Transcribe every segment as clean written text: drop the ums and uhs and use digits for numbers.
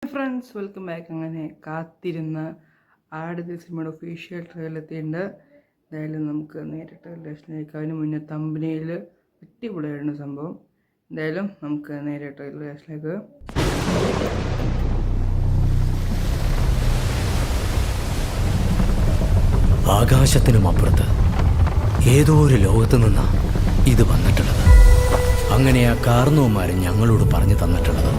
Friends welcome back. അങ്ങനെ കാത്തിരുന്ന ആടുതി സിനിമയുടെ ഒഫീഷ്യൽ ട്രെയിലർ എത്തിയിട്ടുണ്ട്. എന്തായാലും നമുക്ക് നേരിട്ട് റിലേഷനിലേക്ക് അതിന് മുന്നേ തമ്പനിയിൽ അടിപൊളിയായിരുന്നു സംഭവം. എന്തായാലും നമുക്ക് നേരിട്ട് റിലേഷനിലേക്ക്. ആകാശത്തിനും അപ്പുറത്ത് ഏതോ ഒരു ലോകത്ത് നിന്നാണ് ഇത് വന്നിട്ടുള്ളത്. അങ്ങനെ ആ കാർന്നവന്മാരും ഞങ്ങളോട് പറഞ്ഞു തന്നിട്ടുള്ളത്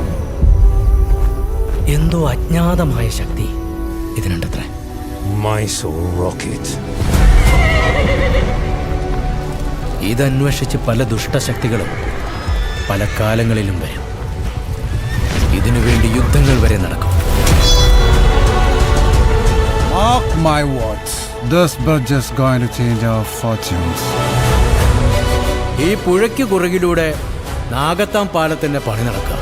എന്തോ അജ്ഞാതമായ ശക്തി ഇതിനുണ്ടത്രേ. ഇതന്വേഷിച്ച് പല ദുഷ്ടശക്തികളും പല കാലങ്ങളിലും വരും. ഇതിനുവേണ്ടി യുദ്ധങ്ങൾ വരെ നടക്കും. Mark my words, this bridge is going to change our fortunes. ഈ പുഴയ്ക്ക് കുറുകിലൂടെ നാഗത്താം പാലത്തിന്റെ പണി നടക്കുക.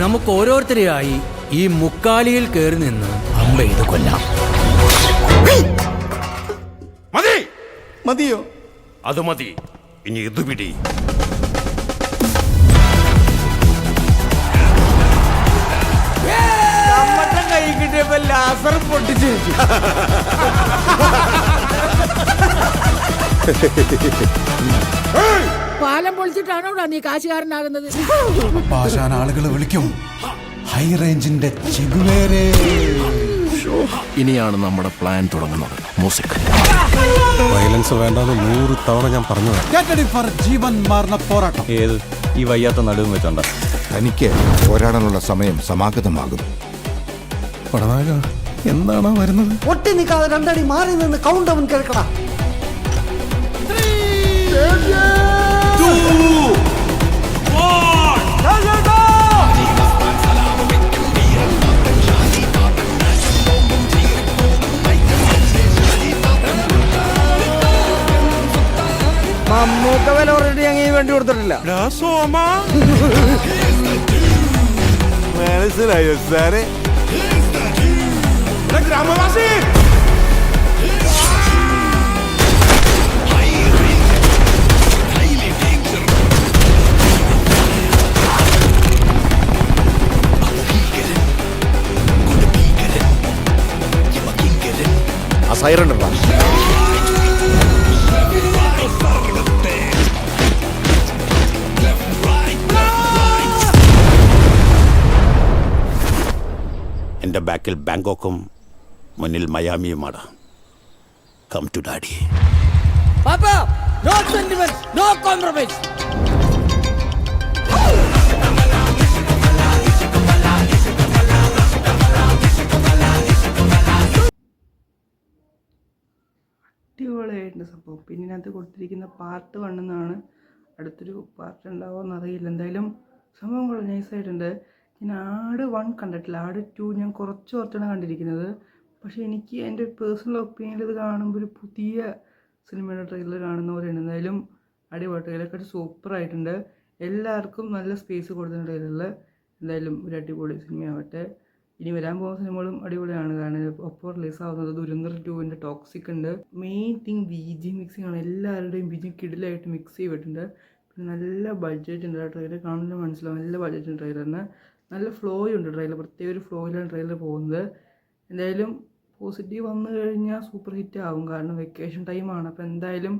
നമുക്ക് ഓരോരുത്തരെയായി ഈ മുക്കാലിയിൽ കയറി നിന്ന് അമ്പ ഇത് കൊല്ലാം. മതിയോ? അത് മതി. ഇനി ഇത് പിടി. കൈ കിട്ടിയപ്പോ ലാസർ പൊട്ടിച്ചു. പാലം പൊളിച്ചിട്ടാണോ നീ കാശുകാരനാകുന്നത്? പാഷാൻ ആളുകൾ വിളിക്കും ഹൈ റേഞ്ചിന്റെ ചെഗുവേരേ. ഇനിയാണ് നമ്മുടെ പ്ലാൻ തുടങ്ങുന്നത്. മ്യൂസിക് വയലൻസ് വേണ്ടെന്ന് 100 തവണ ഞാൻ പറഞ്ഞത്. Get ready for ജീവൻ മാറുന്ന പോരാട്ടം. ഏത് ഈ വയ്യാത്ത നടുവും വെച്ചോണ്ട തനിക്ക് പോരാടാനുള്ള സമയം സമാഗതമാകും. പടനായക എന്താണോ വരുന്നത്? ഒട്ടി നിൽക്കാതെ രണ്ടടി മാറി നിന്ന് കൗണ്ട് അവൻ കേൾക്കടാ. മമ്മൂക്ക വില ഓൾറെഡി അങ്ങനെ വേണ്ടി കൊടുത്തിട്ടില്ല. മനസ്സിലായോ സാറേ? ഗ്രാമവാസി ആ സൈറൺ ഉണ്ടോ? എൻ്റെ ബാക്കിൽ ബാങ്കോക്കും മുന്നിൽ മയാമിയുമാണ്. Come to daddy. പാപ്പാ, no sentiments, no compromise. അടിപൊളിയായിട്ടുണ്ട് സംഭവം. പിന്നെ ഇതിനകത്ത് കൊടുത്തിരിക്കുന്ന പാർട്ട് 1 എന്നാണ്. അടുത്തൊരു പാർട്ട് ഉണ്ടാവുമോ എന്നറിയില്ല. എന്തായാലും സംഭവം വളരെ നൈസായിട്ടുണ്ട്. ഞാൻ ആട് 1 കണ്ടിട്ടില്ല. ആട് 2 ഞാൻ കുറച്ചാണ് കണ്ടിരിക്കുന്നത്. പക്ഷേ എനിക്ക് എൻ്റെ പേഴ്സണൽ ഒപ്പീനിയനിൽ ഇത് കാണുമ്പോൾ ഒരു പുതിയ സിനിമയുടെ ട്രെയിലർ കാണുന്ന പോലെയാണ്. എന്തായാലും അടിപൊളി ട്രെയിലറൊക്കെ സൂപ്പറായിട്ടുണ്ട്. എല്ലാവർക്കും നല്ല സ്പേസ് കൊടുത്തിട്ടുണ്ട് ട്രെയിലറിൽ. എന്തായാലും ഒരു അടിപൊളി സിനിമയാവട്ടെ. ഇനി വരാൻ പോകുന്ന സിനിമകളും അടിപൊളിയാണ്. കാരണം ഒപ്പം റിലീസ് ആവുന്നത് ദുരന്തർ 2ൻ്റെ ടോക്സിക് ഉണ്ട്. മെയിൻ തിങ് ബിജി മിക്സിംഗ് ആണ്. എല്ലാവരുടെയും ബിജി കിടിലായിട്ട് മിക്സ് ചെയ്തിട്ടുണ്ട്. പിന്നെ നല്ല ബഡ്ജറ്റ് ഉണ്ട്. ട്രെയിലർ കാണുമ്പോൾ മനസ്സിലാവും നല്ല ബഡ്ജറ്റ് ഉണ്ട് ട്രെയിലറിന്. നല്ല ഫ്ലോ ഉണ്ട് ട്രെയിലർ. പ്രത്യേക ഒരു ഫ്ലോയിലാണ് ട്രെയിലർ പോകുന്നത്. എന്തായാലും പോസിറ്റീവ് വന്നു കഴിഞ്ഞാൽ സൂപ്പർ ഹിറ്റ് ആകും. കാരണം വെക്കേഷൻ ടൈമാണ്. അപ്പോൾ എന്തായാലും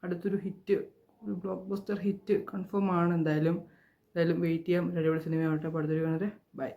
അടുത്തൊരു ഹിറ്റ്, ഒരു ബ്ലോക്ക് ബസ്റ്റർ ഹിറ്റ് കൺഫേം ആണ്. എന്തായാലും വെയിറ്റ് ചെയ്യാം. അടിപൊളി സിനിമയാവട്ടെ. അപ്പോൾ അടുത്തൊരു കാണട്ടെ. ബൈ.